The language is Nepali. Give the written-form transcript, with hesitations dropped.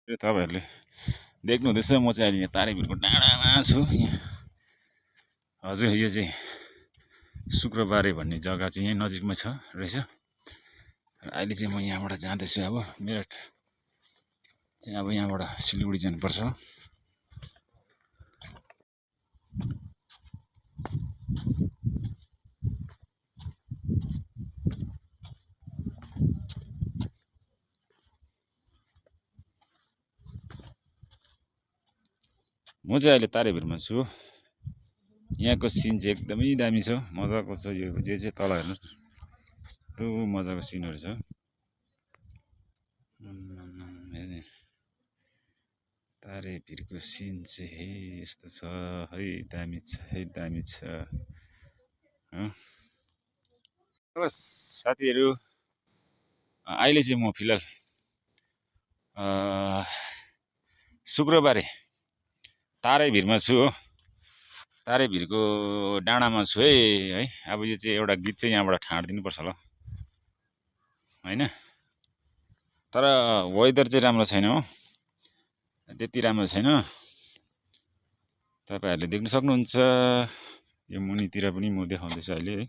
यो तपाईँहरूले देख्नुहुँदैछ म चाहिँ अहिले यहाँ तारेभिरको डाँडामा छु यहाँ। हजुर यो चाहिँ शुक्रबारे भन्ने जग्गा चाहिँ यहीँ नजिकमै छ रहेछ। र अहिले चाहिँ म यहाँबाट जाँदैछु। अब मेरठ चाहिँ अब यहाँबाट सिलगढी जानुपर्छ। म चाहिँ अहिले तारेभिरमा छु। यहाँको सिन चाहिँ एकदमै दामी छ, मजाको छ। यो जे तल हेर्नुहोस् कस्तो मजाको सिनहरू छ। तारेभिरको सिन चाहिँ यस्तो छ है, दामी छ है, दामी छ। बस साथीहरू, अहिले चाहिँ म फिलहाल शुक्रबारे तारेभिरमा छु हो। तारेभिरको डाँडामा छु है। अब यो चाहिँ एउटा गीत चाहिँ यहाँबाट ठाड्दिनुपर्छ होला होइन। तर वेदर चाहिँ राम्रो छैन हो, त्यति राम्रो छैन। तपाईँहरूले देख्न सक्नुहुन्छ। यो मुनितिर पनि म देखाउँदैछु अहिले है।